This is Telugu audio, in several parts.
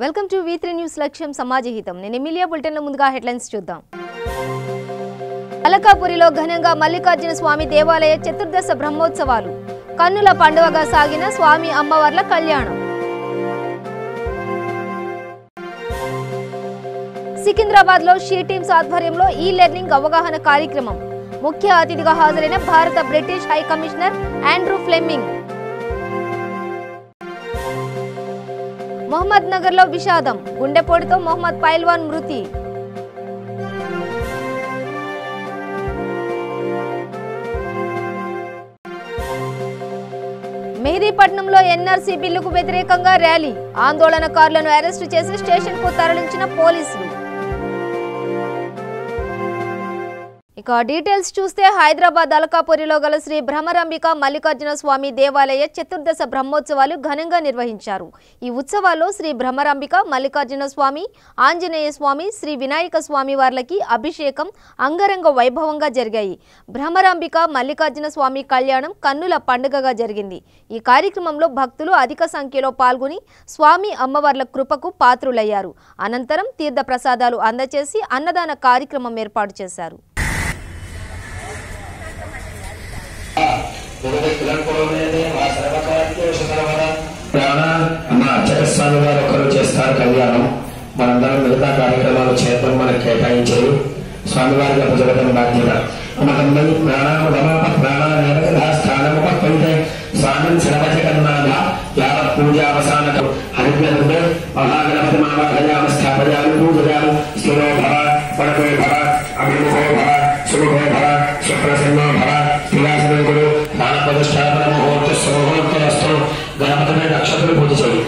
వెల్కమ్ టు V3 న్యూస్ లక్ష్యం సమాజహితం. నేను ఎమిలియా. బులెటిన్ లో ముందుగా హెడ్లైన్స్ చూద్దాం. అలకాపురిలో ఘనంగా మల్లికార్జున స్వామి దేవాలయ చతుర్దశ బ్రహ్మోత్సవాలు. కన్నుల పండువగా సాగిన స్వామి అమ్మవార్ల కళ్యాణం. సికింద్రాబాద్ లో షీ టీమ్స్ ఆధ్వర్యంలో ఈ లెర్నింగ్ అవగాహన కార్యక్రమం. ముఖ్య అతిథిగా హాజరైన భారత British high commissioner Andrew Fleming. Mohammad Nagar లో విషాదం. గుండెపోటుతో మొహమ్మద్ పైల్వాన్ మృతి. మెహదీపట్నంలో ఎన్ఆర్సీ బిల్లుకు వ్యతిరేకంగా ర్యాలీ. ఆందోళనకారులను అరెస్టు చేసి స్టేషన్ కు తరలించిన పోలీసులు. ఇక డీటెయిల్స్ చూస్తే హైదరాబాద్ అలకాపురిలో గల శ్రీ భ్రమరాంబిక మల్లికార్జున స్వామి దేవాలయ చతుర్దశ బ్రహ్మోత్సవాలు ఘనంగా నిర్వహించారు. ఈ ఉత్సవాల్లో శ్రీ భ్రమరాంబిక మల్లికార్జున స్వామి, ఆంజనేయ స్వామి, శ్రీ వినాయక స్వామి వార్లకి అభిషేకం అంగరంగ వైభవంగా జరిగాయి. భ్రమరాంబిక మల్లికార్జున స్వామి కళ్యాణం కన్నుల పండుగగా జరిగింది. ఈ కార్యక్రమంలో భక్తులు అధిక సంఖ్యలో పాల్గొని స్వామి అమ్మవార్ల కృపకు పాత్రులయ్యారు. అనంతరం తీర్థ ప్రసాదాలు అందజేసి అన్నదాన కార్యక్రమం ఏర్పాటు చేశారు. స్వామి వారు ఒకరు చేస్తారు కళ్యాణం. మనందరం మిగతా కార్యక్రమాలు చేద్దాం. మనకు కేటాయించారు స్వామివారికి అప్పచెప్పడం బాధ్యత. మనకందరి ప్రాణాస్థానముపైతే స్వామిని శరభజగన్నాథ యావ పూజావసాన హరిద్రంటే మహాగణపతి మామయామ స్థాపయామి పూజయామి. స్థిరో భవ పడకో భవ అభిముఖో భవ సుముఖో భవ సుప్రసన్నో భవ క్రియాసనం కురు ప్రాణప్రతిష్టాపన ముహూర్తస్సు గణపతిని నక్షత్రం పూజ చేయి.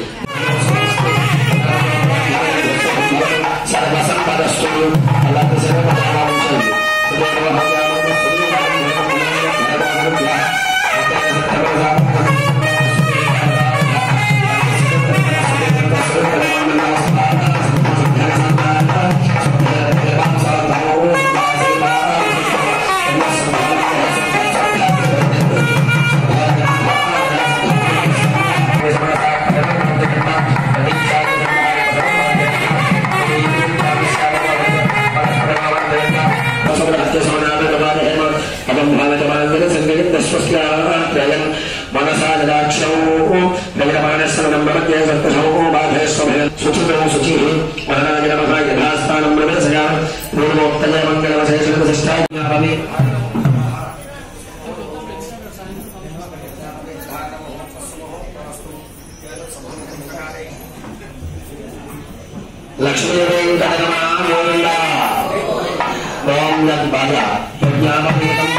సర్వసంపదస్తు అలాంటి మనసా నిరాక్షౌ ప్రజమానస్సనం ప్రపద్యే సంతోషౌ బాధేశ్వభయం శుచితో శుచి మహారాజ నమః యథాస్థానం ప్రవేశయ పూర్వోక్తయ మంగళవశేషణ ప్రతిష్టాపమి. లక్ష్మీ వెంకటరమణ గోవింద. ఓం యద్భజ ప్రజ్ఞాపీతం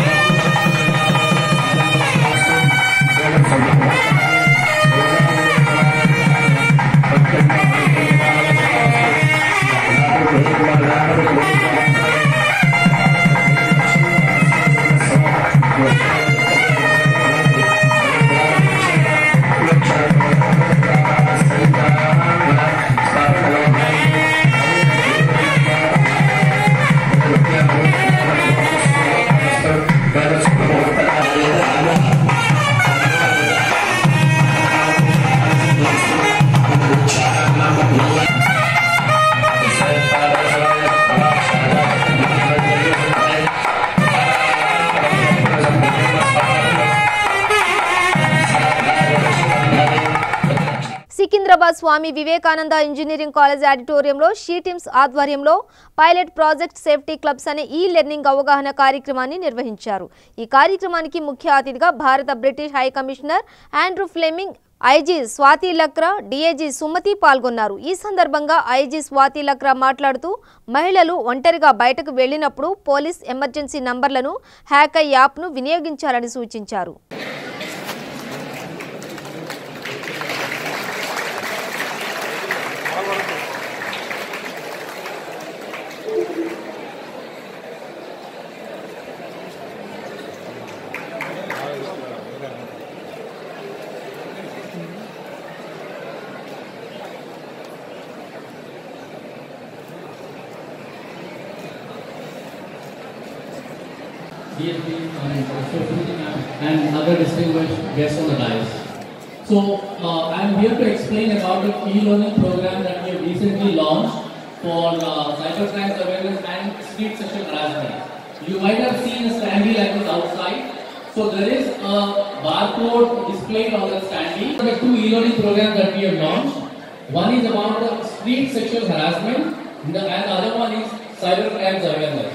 సికింద్రాబాద్ స్వామి వివేకానంద ఇంజనీరింగ్ కాలేజ్ ఆడిటోరియంలో షీ టీమ్స్ ఆధ్వర్యంలో పైలట్ ప్రాజెక్ట్ సేఫ్టీ క్లబ్స్ అనే ఈ లెర్నింగ్ అవగాహన కార్యక్రమాన్ని నిర్వహించారు. ఈ కార్యక్రమానికి ముఖ్య అతిథిగా భారత British high commissioner Andrew Fleming, IG Swati Lakra, DIG Sumathi పాల్గొన్నారు. ఈ సందర్భంగా ఐజీ స్వాతి లక్రా మాట్లాడుతూ మహిళలు ఒంటరిగా బయటకు వెళ్లినప్పుడు పోలీస్ ఎమర్జెన్సీ నంబర్లను హ్యాకై యాప్ను వినియోగించాలని సూచించారు. DSP and other distinguished guests on the dais. So I am here to explain about the e-learning program that we have recently launched for cybercrime awareness and street sexual harassment. You might have seen a standee like this outside. So there is a barcode displayed on the standee. There are two e-learning programs that we have launched. One is about the street sexual harassment and the other one is cybercrime awareness.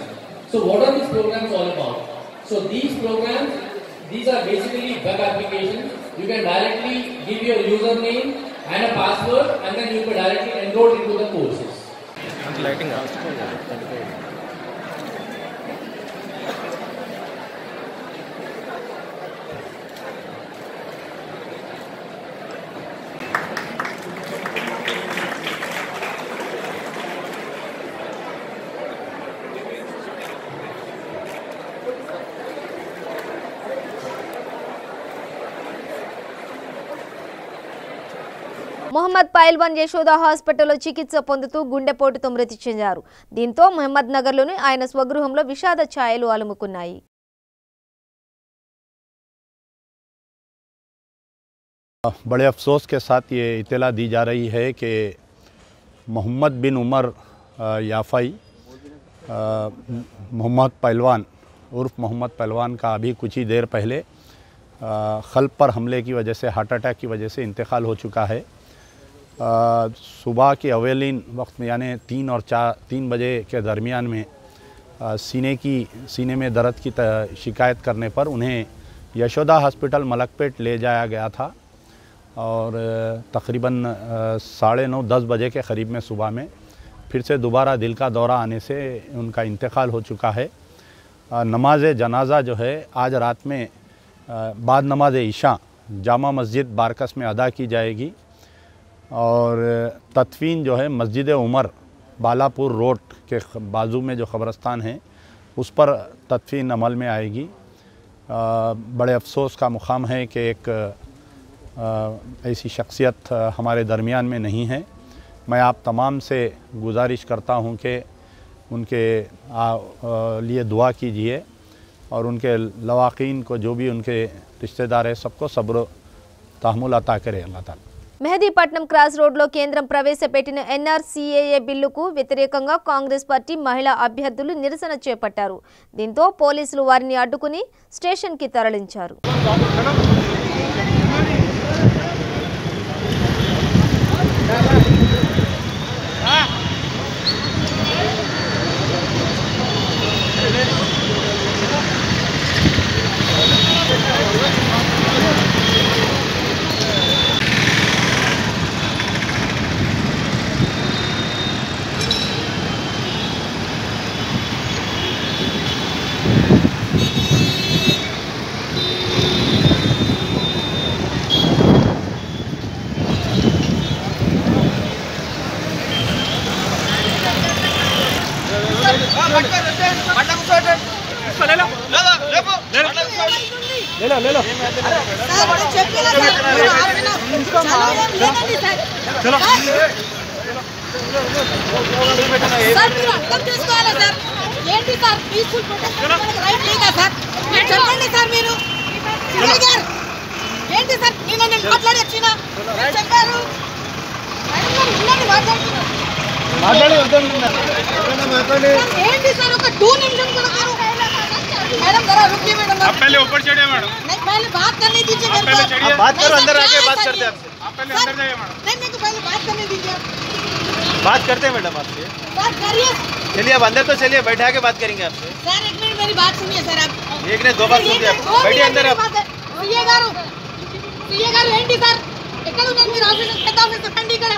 So what are these programs all about? So these programs, these are basically web applications. You can directly give your username and a password and then you can directly enroll into the courses. Mohammed పైల్వాన్ Yashoda హాస్పిటల్లో చికిత్స పొందుతూ గుండెపోటుతో మృతి చెందారు. దీంతో మహమ్మద్ నగర్లోని ఆయన స్వగృహంలో విషాద ఛాయలు అలుముకున్నాయి. बड़े अफसोस के साथ ये इत्तला दी जा रही है कि मोहम्मद बिन उमर याफ़ई मोहम्मद पहलवान उर्फ मोहम्मद पहलवान का अभी कुछ ही देर पहले क़ल्ब पर हमले की वजह से हार्ट अटैक की वजह से इंतकाल हो चुका है। सुबह के अवेलिन वक्त में यानी 3 बजे के दरमियान में सीने में दर्द की शिकायत करने पर उन्हें यशोदा हॉस्पिटल मलकपेट ले जाया गया था और तकरीबन 9:30-10 बजे के क़रीब में सुबह में फिर से दोबारा दिल का दौरा आने से उनका इंतकाल हो चुका है। नमाज जनाज़ा जो है आज रात में बाद नमाज इशा जामा मस्जिद बारकस में अदा की जाएगी और तदफीन जो है मस्जिद उमर बालापुर रोड के बाजू में जो क़ब्रस्तान है उस पर तदफीन अमल में आएगी। बड़े अफसोस का मुकाम है कि एक ऐसी शख्सियत हमारे दरमियान में नहीं है। मैं आप तमाम से गुजारिश करता हूं कि उनके लिए दुआ कीजिए और उनके लवाकीन को जो भी उनके रिश्तेदार है सबको सब्र तहम्मुल अता करे अल्लाह ताला। మెహదీపట్నం క్రాస్ రోడ్లో కేంద్రం ప్రవేశపెట్టిన ఎన్ఆర్సీఏఏ బిల్లుకు వ్యతిరేకంగా కాంగ్రెస్ పార్టీ మహిళా అభ్యర్థులు నిరసన చేపట్టారు. దీంతో పోలీసులు వారిని అడ్డుకుని స్టేషన్కి తరలించారు. मैडम जरा रुकिए मैडम, आप पहले ऊपर चढ़िए मैडम। नहीं पहले बात करने दीजिए मेरे को। आप बात करो, अंदर आके बात करते हैं आपसे। आप पहले अंदर जाइए मैडम। नहीं मेरे को पहले बात करने दीजिए। बात करते हैं मैडम आपसे। बात करिए। चलिए आप अंदर तो चलिए, बैठा के बात करेंगे आपसे। सर एक मिनट मेरी बात सुनिए सर। आप एक ने 2 बात सुनिए, बैठिए अंदर आप। ये गारू ఏంటి సార్, ఎక్కడ ఉన్నారు మీరు? ఆఫీస్ పెద్ద ఆఫీస్ కండి ఇక్కడ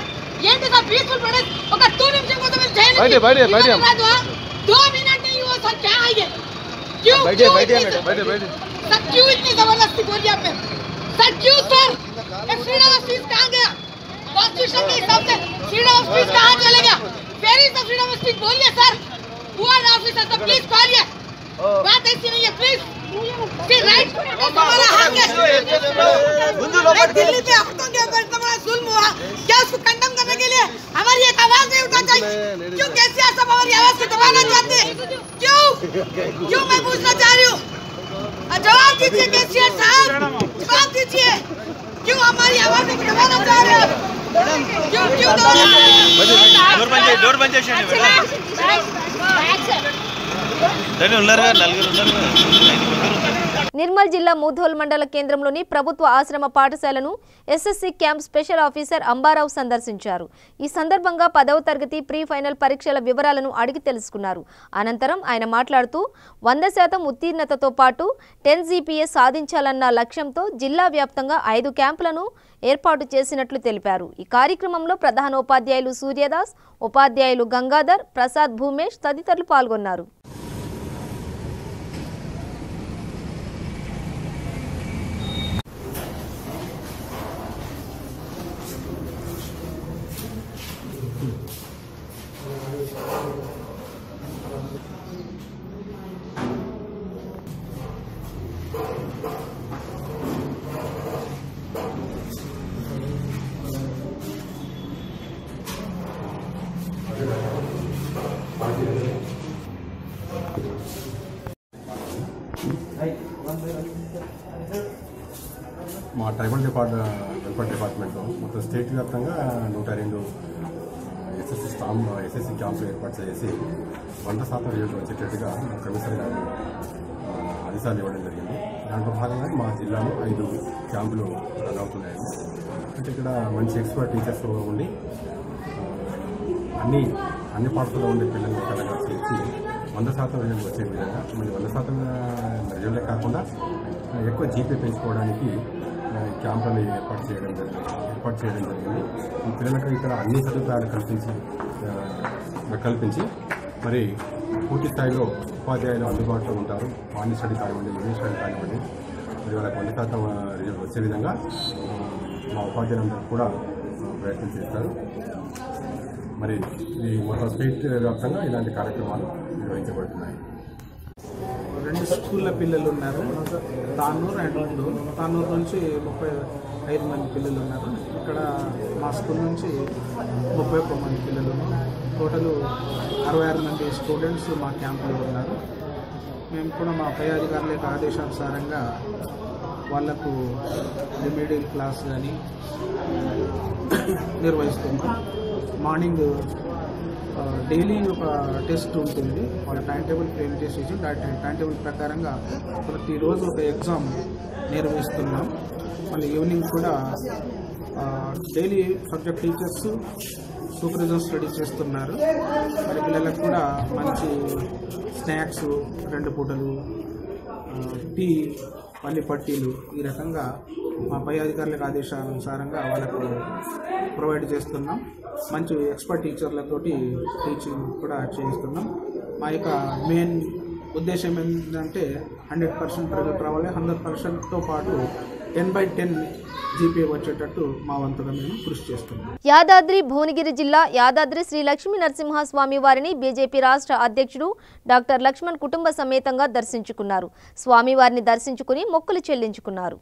ఏంటి సార్? పీస్ఫుల్ ప్రొటెస్ట్ ఒక 2 నిమిషం కోసం మీరు జైలు बैठिए 2 मिनट नहीं हुआ सर, क्या है ये? क्यों बैठिए मैडम, बैठिए सर। क्यों इतनी जबरदस्ती बोलिए आप सर? क्यों सर? फ्रीडम ऑफ स्पीच कहाँ गया? कॉन्स्टिट्यूशन के हिसाब से फ्रीडम ऑफ स्पीच कहाँ चले गया? Where is the freedom of speech? बोलिए सर। हुआ ऑफिसर तो प्लीज कॉलिए, बात ऐसी नहीं है प्लीज। फिर राइट हमारा हक है। दिल्ली पे औरतों के ऊपर इतना बड़ा जुल्म हुआ, क्या उसको कंडम करने के लिए हमारी एक आवाज नहीं उठा चाहिए? क्यों कैसे सब हमारी आवाज को दबाना चाहते हैं? क्यों मैं पूछना चाह रही हूँ, जवाब दीजिए केसीआर साहब, जवाब दीजिए। क्यों हमारी आवाज को दबाना चाह रहे हो? क्यों डोर बंद చేయండి నిర్మల్ జిల్లా ముధోల్ మండల కేంద్రంలోని ప్రభుత్వ ఆశ్రమ పాఠశాలను ఎస్ఎస్సి క్యాంప్ స్పెషల్ ఆఫీసర్ అంబారావు సందర్శించారు. ఈ సందర్భంగా 10వ తరగతి ప్రీ ఫైనల్ పరీక్షల వివరాలను అడిగి తెలుసుకున్నారు. అనంతరం ఆయన మాట్లాడుతూ 100% ఉత్తీర్ణతతో పాటు 10 GPA సాధించాలన్న లక్ష్యంతో జిల్లా వ్యాప్తంగా 5 క్యాంపులను ఏర్పాటు చేసినట్లు తెలిపారు. ఈ కార్యక్రమంలో ప్రధానోపాధ్యాయులు సూర్యదాస్, ఉపాధ్యాయులు గంగాధర్, ప్రసాద్, భూమేష్ తదితరులు పాల్గొన్నారు. మా ట్రైబల్ వెల్ఫేర్ డిపార్ట్మెంట్లో మొత్తం స్టేట్ వ్యాప్తంగా 102 ఎస్ఎస్సి క్యాంపులు ఏర్పాటు చేసి 100% రిజల్ట్ వచ్చేటట్టుగా కమిషనర్ గారు ఆదేశాలు ఇవ్వడం జరిగింది. దాంట్లో భాగంగా మా జిల్లాలో 5 క్యాంపులు రన్ అవుతున్నాయండి. అంటే ఇక్కడ మంచి ఎక్స్పర్ట్ టీచర్స్ ఉండి అన్ని పాఠశాలలో ఉండే పిల్లల్ని కలగా చేసి 100% రిజల్ట్ వచ్చే విధంగా మళ్ళీ 100% రిజల్టే కాకుండా ఎక్కువ జీపీ పెంచుకోవడానికి క్యాంపులను ఏర్పాటు చేయడం జరిగింది. ఈ పిల్లలకు ఇక్కడ అన్ని సదుపాయాలు కల్పించి మరి పూర్తి స్థాయిలో ఉపాధ్యాయులు అందుబాటులో ఉంటారు. మార్నింగ్ స్టడీ కానివ్వండి, ఈవినింగ్ స్టడీ కానివ్వండి, మరి వాళ్ళకి 100% రిజల్ట్ వచ్చే విధంగా మా ఉపాధ్యాయులందరూ కూడా ప్రయత్నం చేస్తారు. మరి ఈ మొత్తం స్టేట్ వ్యాప్తంగా ఇలాంటి కార్యక్రమాలు నిర్వహించబడుతున్నాయి. 2 స్కూళ్ళ పిల్లలు ఉన్నారు. తాన్నూరు అండ్ ఉండూరు. తాన్నూరు నుంచి 35 మంది పిల్లలు ఉన్నారు. ఇక్కడ మా స్కూల్ నుంచి 31 మంది పిల్లలు ఉన్నారు. టోటల్ 66 మంది స్టూడెంట్స్ మా క్యాంపులో ఉన్నారు. మేము కూడా మా పై అధికారుల యొక్క ఆదేశానుసారంగా వాళ్లకు రెమెడియల్ క్లాస్ కానీ నిర్వహిస్తున్నాం. మార్నింగ్ డైలీ ఒక టెస్ట్ ఉంటుంది. వాళ్ళ టైం టేబుల్ ఫ్రేమ్ చేసి ఆ టైం టేబుల్ ప్రకారంగా ప్రతిరోజు ఒక ఎగ్జామ్ నిర్వహిస్తున్నాం. మళ్ళీ ఈవినింగ్ కూడా daily subject teachers supervision study చేస్తున్నారు. మరి పిల్లలకు కూడా మంచి స్నాక్స్, 2 పూటలు టీ, పల్లి పట్టీలు ఈ రకంగా మా పై అధికారులకు ఆదేశానుసారంగా వాళ్ళకు ప్రొవైడ్ చేస్తున్నాం. మంచి ఎక్స్పర్ట్ టీచర్లతోటి టీచింగ్ కూడా చేస్తున్నాం. మా యొక్క మెయిన్ ఉద్దేశం ఏంటంటే 100% రిజల్ట్ రావాలి. 100%తో పాటు 10/10 జీపీఏ వచ్చేటట్టు మా వంతుగా మేము కృషి చేస్తున్నాం. యాదాద్రి భువనగిరి జిల్లా యాదాద్రి శ్రీ లక్ష్మీ నరసింహస్వామి వారిని బీజేపీ రాష్ట్ర అధ్యక్షుడు డాక్టర్ లక్ష్మణ్ కుటుంబ సమేతంగా దర్శించుకున్నారు. స్వామివారిని దర్శించుకుని మొక్కులు చెల్లించుకున్నారు.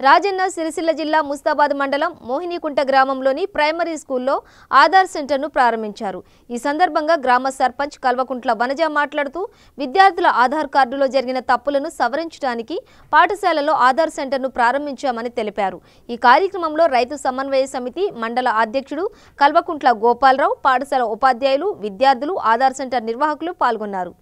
రాజన్న సిరిసిల్ల జిల్లా ముస్తాబాద్ మండలం మోహినికుంట గ్రామంలోని ప్రైమరీ స్కూల్లో ఆధార్ సెంటర్ను ప్రారంభించారు. ఈ సందర్భంగా గ్రామ సర్పంచ్ కల్వకుంట్ల వనజ మాట్లాడుతూ విద్యార్థుల ఆధార్ కార్డులో జరిగిన తప్పులను సవరించడానికి పాఠశాలలో ఆధార్ సెంటర్ను ప్రారంభించామని తెలిపారు. ఈ కార్యక్రమంలో రైతు సమన్వయ సమితి మండల అధ్యక్షుడు కల్వకుంట్ల గోపాలరావు, పాఠశాల ఉపాధ్యాయులు, విద్యార్థులు, ఆధార్ సెంటర్ నిర్వాహకులు పాల్గొన్నారు.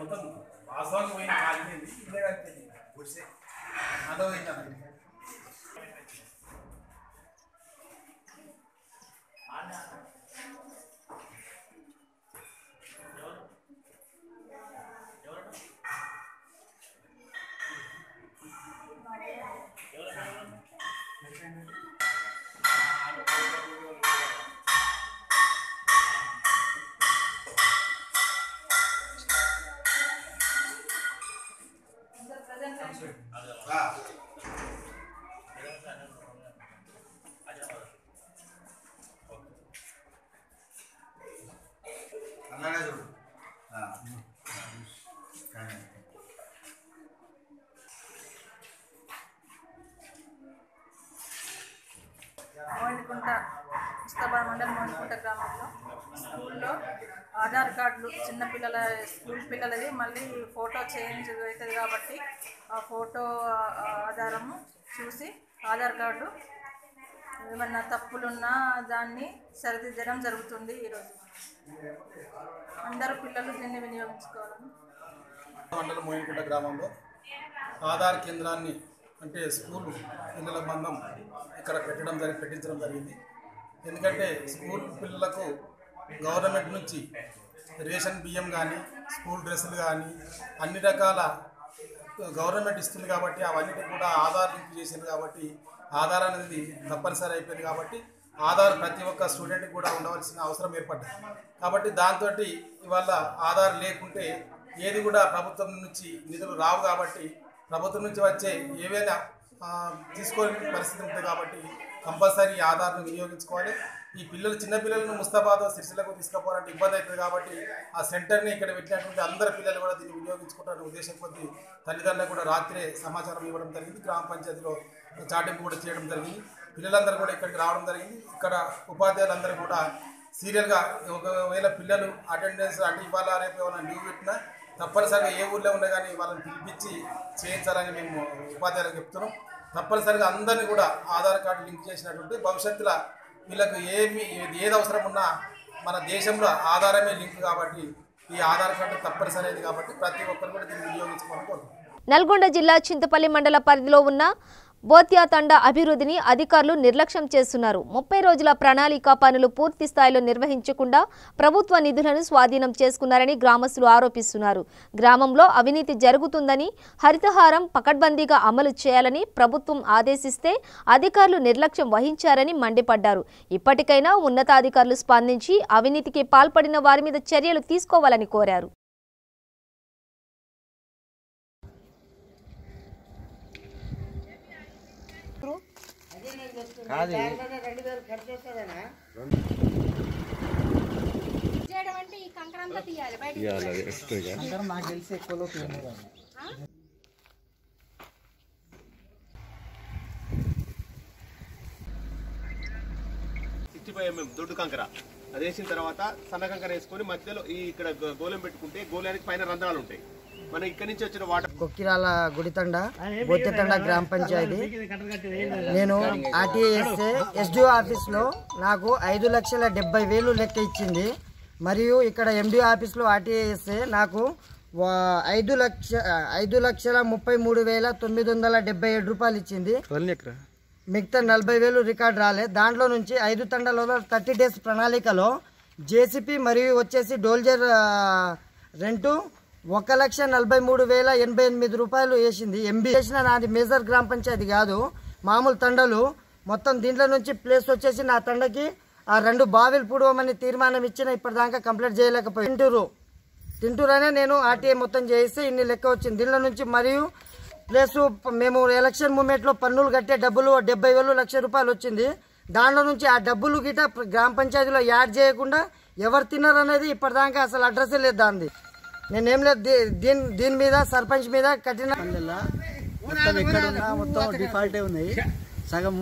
మొత్తం వాస్తవానికి పోయిన కాలిపోయింది ఇదే కలిపింది గుడిసే అదో పోయింది మోయినకుంట ముస్తాబాద్ మండలం మోయినకుంట గ్రామంలో స్కూల్లో ఆధార్ కార్డులు చిన్నపిల్లల స్కూల్ పిల్లలది మళ్ళీ ఫోటో చేంజ్ అవుతుంది కాబట్టి ఆ ఫోటో ఆధారము చూసి ఆధార్ కార్డు ఏమన్నా తప్పులున్నా దాన్ని సరిదిద్దడం జరుగుతుంది. ఈరోజు అందరూ పిల్లలు దీన్ని వినియోగించుకోవాలని మండలం మోయినకుంట గ్రామంలో ఆధార్ కేంద్రాన్ని అంటే స్కూల్ పిల్లల బంధం ఇక్కడ పెట్టించడం జరిగింది. ఎందుకంటే స్కూల్ పిల్లలకు గవర్నమెంట్ నుంచి రేషన్ బియ్యం కానీ స్కూల్ డ్రెస్సులు కానీ అన్ని రకాల గవర్నమెంట్ ఇస్తుంది కాబట్టి అవన్నిటి కూడా ఆధార్ లింక్ చేసింది కాబట్టి ఆధార్ అనేది తప్పనిసరి అయిపోయింది కాబట్టి ఆధార్ ప్రతి ఒక్క స్టూడెంట్కి కూడా ఉండవలసిన అవసరం ఏర్పడింది. కాబట్టి దాంతో ఇవాళ ఆధార్ లేకుంటే ఏది కూడా ప్రభుత్వం నుంచి నిధులు రావు కాబట్టి ప్రభుత్వం నుంచి వచ్చే ఏవైనా తీసుకోలేని పరిస్థితి ఉంటుంది కాబట్టి కంపల్సరీ ఆధార్ను వినియోగించుకోవాలి. ఈ పిల్లలు చిన్నపిల్లలను ముస్తాబాద్ సిరిసిల్లకు తీసుకుపోవాలంటే ఇబ్బంది అవుతుంది కాబట్టి ఆ సెంటర్ని ఇక్కడ పెట్టినటువంటి అందరు పిల్లలు కూడా దీన్ని వినియోగించుకుంటారనే ఉద్దేశం కొద్దీ తల్లిదండ్రులకు కూడా రాత్రే సమాచారం ఇవ్వడం జరిగింది. గ్రామ పంచాయతీలో చాటింపు కూడా చేయడం జరిగింది. పిల్లలందరూ కూడా ఇక్కడికి రావడం జరిగింది. ఇక్కడ ఉపాధ్యాయులందరూ కూడా సీరియల్గా ఒకవేళ పిల్లలు అటెండెన్స్ అంటే ఇవాళ రేపు ఏమైనా లీవ్ పెట్టినా తప్పనిసరిగా ఏ ఊళ్ళో ఉన్నా కానీ వాళ్ళని పిలిపించి చేయించాలని మేము ఉపాధ్యాయులకు చెప్తున్నాం. తప్పనిసరిగా అందరినీ కూడా ఆధార్ కార్డు లింక్ చేసినటువంటి భవిష్యత్తులో వీళ్ళకు ఏది అవసరం ఉన్నా మన దేశంలో ఆధారమే లింక్ కాబట్టి ఈ ఆధార్ కార్డు తప్పనిసరి కాబట్టి ప్రతి ఒక్కరు కూడా దీన్ని వినియోగించుకోవాలని కోరుతున్నాం. నల్గొండ జిల్లా చింతపల్లి మండల పరిధిలో ఉన్న బోత్యా తండా అభివృద్ధిని అధికారులు నిర్లక్ష్యం చేస్తున్నారు. 30 రోజుల ప్రణాళిక పనులు పూర్తి స్థాయిలో నిర్వహించకుండా ప్రభుత్వ నిధులను స్వాధీనం చేసుకున్నారని గ్రామస్తులు ఆరోపిస్తున్నారు. గ్రామంలో అవినీతి జరుగుతుందని, హరితహారం పకడ్బందీగా అమలు చేయాలని ప్రభుత్వం ఆదేశిస్తే అధికారులు నిర్లక్ష్యం వహించారని మండిపడ్డారు. ఇప్పటికైనా ఉన్నతాధికారులు స్పందించి అవినీతికి పాల్పడిన వారి మీద చర్యలు తీసుకోవాలని కోరారు. దొడ్డు కంకర అది వేసిన తర్వాత సన్న కంకర వేసుకొని మధ్యలో ఈ ఇక్కడ గోళం పెట్టుకుంటే గోళానికి పైన రంధ్రాలు ఉంటాయి. మన ఇక్కడ నుంచి వచ్చిన వాటర్ కొక్కిరాల గుడితండ బోత్యతండ గ్రామ పంచాయతీ. నేను ఆర్టీఎస్ఏ ఎస్డిఓ ఆఫీస్లో నాకు 5,70,000 లెక్క ఇచ్చింది. మరియు ఇక్కడ ఎండిఓ ఆఫీస్లో ఆర్టీఎస్ఏ నాకు 5,33,977 రూపాయలు ఇచ్చింది. మిగతా 40,000 రికార్డు రాలేదు. దాంట్లో నుంచి 5 తండాలలో 30 డేస్ ప్రణాళికలో జేసీపీ మరియు వచ్చేసి డోల్జర్ రెంటు 1,43,088 రూపాయలు వేసింది. ఎంబీ చేసిన నాది మేజర్ గ్రామ పంచాయతీ కాదు, మామూలు తండలు మొత్తం. దీంట్లో నుంచి ప్లేస్ వచ్చేసి నా తండకి ఆ 2 బావిలు పూడవమని తీర్మానం ఇచ్చిన ఇప్పటిదాకా కంప్లీట్ చేయలేకపోయి తింటూరనే నేను ఆర్టీఏ మొత్తం చేయిస్తే ఇన్ని లెక్క వచ్చింది. దీంట్లో నుంచి మరియు ప్లస్ మేము ఎలక్షన్ మూమెంట్లో పన్నులు కట్టే డబ్బులు 70,000 లక్ష రూపాయలు వచ్చింది. దాంట్లో నుంచి ఆ డబ్బులు గిట గ్రామ పంచాయతీలో యాడ్ చేయకుండా ఎవరు తిన్నారు అనేది ఇప్పటిదాకా అసలు అడ్రస్ లేదు. దాన్ని నేనేం లేదు దీని మీద సర్పంచ్ మీద కఠిన మొత్తం ఎక్కడున్నా మొత్తం డిఫాల్టే ఉన్నాయి. సగం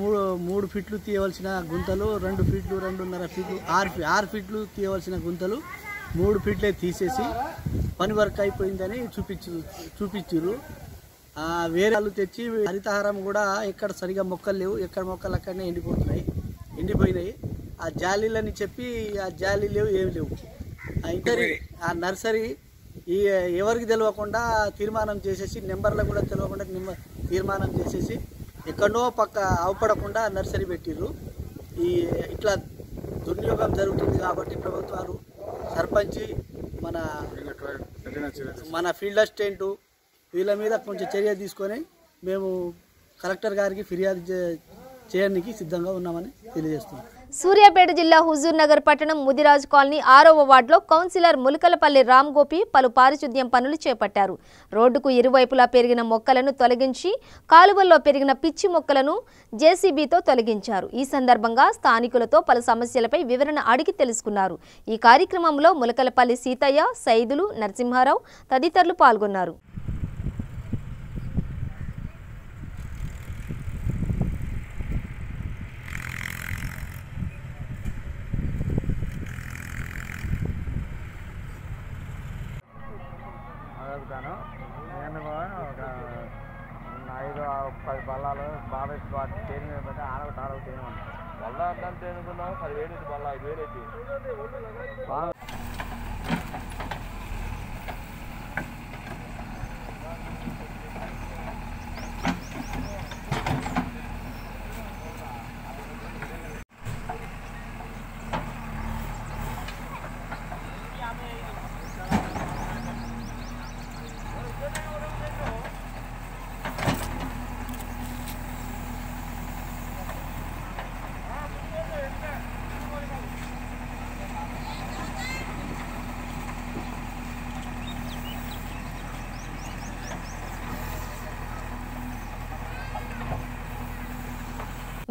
మూడు ఫీట్లు తీయవలసిన గుంతలు 2 ఫీట్లు 2.5 ఫీట్లు 6 ఫీట్లు తీయవలసిన గుంతలు 3 ఫీట్లే తీసేసి పని వర్క్ అయిపోయిందని చూపించారు. వేరే వాళ్ళు తెచ్చి హరితహారం కూడా ఎక్కడ సరిగా మొక్కలు లేవు, ఎక్కడ మొక్కలు అక్కడనే ఎండిపోయినాయి. ఆ జాలీలని చెప్పి ఆ జాలీ లేవు, ఏమి లేవు. ఆ నర్సరీ ఎవరికి తెలియకుండా తీర్మానం చేసేసి, నెంబర్లకు కూడా తెలియకుండా తీర్మానం చేసేసి ఎక్కడో పక్క అవపడకుండా నర్సరీ పెట్టిర్రు. ఇట్లా దుర్వినియోగం జరుగుతుంది కాబట్టి ప్రభుత్వాలు, సర్పంచి, మన ఫీల్డ్ అసిస్టెంట్ వీళ్ళ మీద కొంచెం చర్య తీసుకొని మేము కలెక్టర్ గారికి ఫిర్యాదు చేయడానికి సిద్ధంగా ఉన్నామని తెలియజేస్తున్నాం. సూర్యాపేట జిల్లా హుజూర్ నగర్ పట్టణం ముదిరాజ్ కాలనీ 6వ వార్డులో కౌన్సిలర్ ములకలపల్లి రామ్ గోపి పలు పారిశుద్ధ్యం పనులు చేపట్టారు. రోడ్డుకు ఇరువైపులా పెరిగిన మొక్కలను తొలగించి కాలువల్లో పెరిగిన పిచ్చి మొక్కలను జేసీబీతో తొలగించారు. ఈ సందర్భంగా స్థానికులతో పలు సమస్యలపై వివరణ అడిగి తెలుసుకున్నారు. ఈ కార్యక్రమంలో ములకలపల్లి సీతయ్య, సైదులు, నరసింహారావు తదితరులు పాల్గొన్నారు. నేను ఒక 5-10 బల్లాలు బాబాయ్ తేని మీద ఆడొకటి తేనమాట బల్ల అంటే అనుకున్నాను 10,000 బల్ల 5,000 అయితే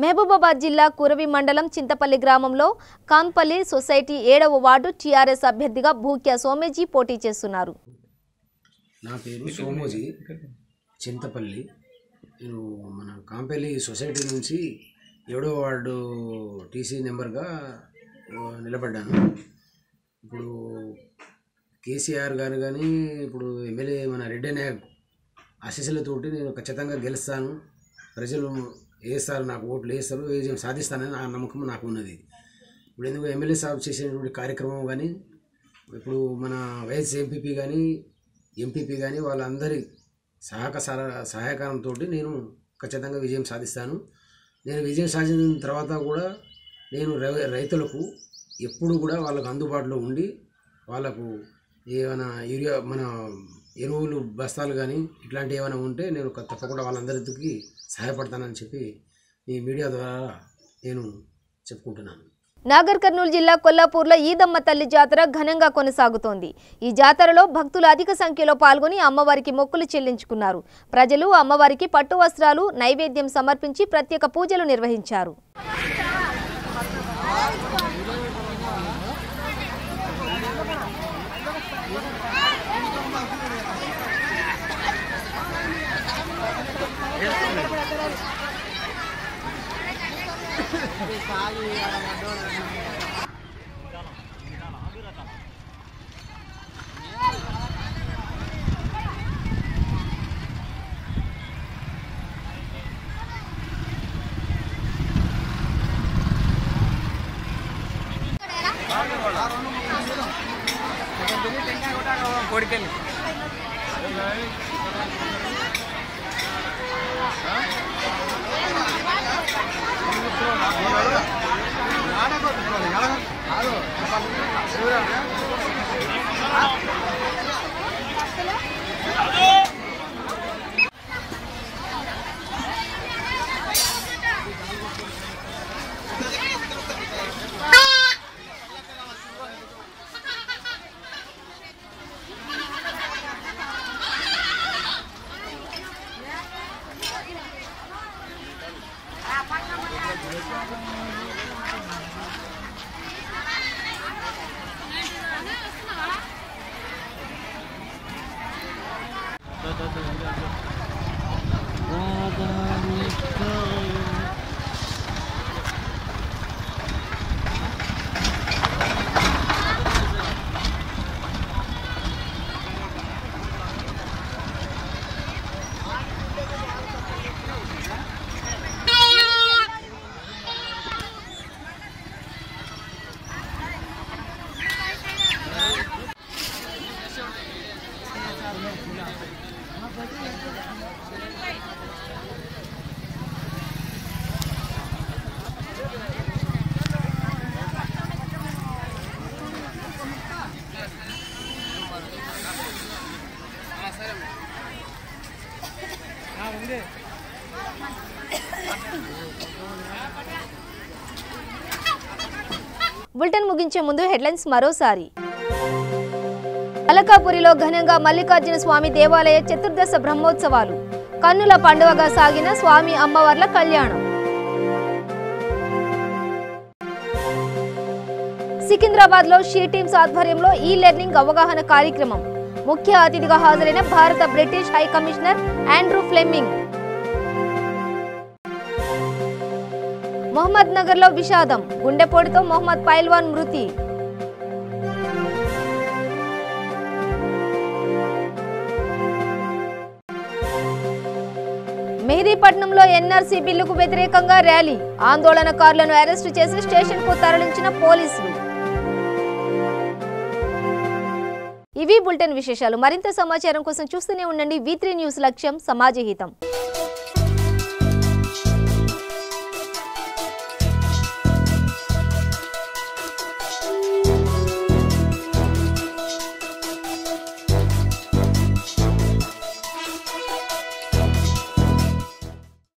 మహబూబాబాద్ జిల్లా కురవి మండలం చింతపల్లి గ్రామంలో కాంపల్లి సొసైటీ 7వ వార్డు టీఆర్ఎస్ అభ్యర్థిగా భూక్యా సోమేజీ పోటీ చేస్తున్నారు. నా పేరు సోమోజీ, చింతపల్లి. నేను మన కాంపల్లి సొసైటీ నుంచి 7వ వార్డు టీసీ నెంబర్గా నిలబడ్డాను. ఇప్పుడు కేసీఆర్ గారు కానీ ఇప్పుడు ఎమ్మెల్యే మన రెడ్డి నాయక్ ఆశీస్సులతోటి నేను ఖచ్చితంగా గెలుస్తాను, ప్రజలు వేస్తారు, నాకు ఓట్లు వేస్తారు, విజయం సాధిస్తానని ఆ నమ్మకం నాకు ఉన్నది. ఇప్పుడు ఎందుకు ఎమ్మెల్యే సాబ్ చేసేటువంటి కార్యక్రమం కానీ ఇప్పుడు మన వైఎస్ ఎంపీపీ కానీ ఎంపీపీ కానీ వాళ్ళందరి సహకారంతో నేను ఖచ్చితంగా విజయం సాధిస్తాను. నేను విజయం సాధించిన తర్వాత కూడా నేను రైతులకు ఎప్పుడు కూడా వాళ్ళకు అందుబాటులో ఉండి వాళ్ళకు ఏమైనా యూరియా మన ఎరువులు బస్తాలు కానీ ఇట్లాంటివి ఏమైనా ఉంటే నేను తప్పకుండా వాళ్ళందరికీ సహాయపడతానని చెప్పి ఈ మీడియా ద్వారా నేను చెప్పుకుంటున్నాను. నాగర్ కర్నూలు జిల్లా కొల్లాపూర్లో ఈదమ్మ తల్లి జాతర ఘనంగా కొనసాగుతోంది. ఈ జాతరలో భక్తులు అధిక సంఖ్యలో పాల్గొని అమ్మవారికి మొక్కులు చెల్లించుకున్నారు. ప్రజలు అమ్మవారికి పట్టు వస్త్రాలు, నైవేద్యం సమర్పించి ప్రత్యేక పూజలు నిర్వహించారు. బులెటిన్ ముగించే ముందు హెడ్లైన్స్ మరోసారి. అలకాపురిలో ఘనంగా మల్లికార్జున స్వామి దేవాలయ చతుర్దశ బ్రహ్మోత్సవాలు. కన్నుల పండుగగా సాగిన స్వామి అమ్మవార్ల కళ్యాణం. సికింద్రాబాద్ లో షీ టీమ్స్ ఆధ్వర్యంలో ఈ లెర్నింగ్ అవగాహన కార్యక్రమం. ముఖ్య అతిథిగా హాజరైన భారత British high commissioner Andrew Fleming. Mohammad Nagar లో విషాదం. గుండెపోటుతో మొహమ్మద్ పైల్వాన్ మృతి. మెహదీపట్నంలో ఎన్ఆర్సీ బిల్లుకు వ్యతిరేకంగా ర్యాలీ. ఆందోళనకారులను అరెస్టు చేసి స్టేషన్ కు తరలించిన పోలీసులు. ఇవి బులెటిన్ విశేషాలు. మరింత సమాచారం కోసం చూస్తూనే ఉండండి V3 న్యూస్. లక్ష్యం సమాజహితం.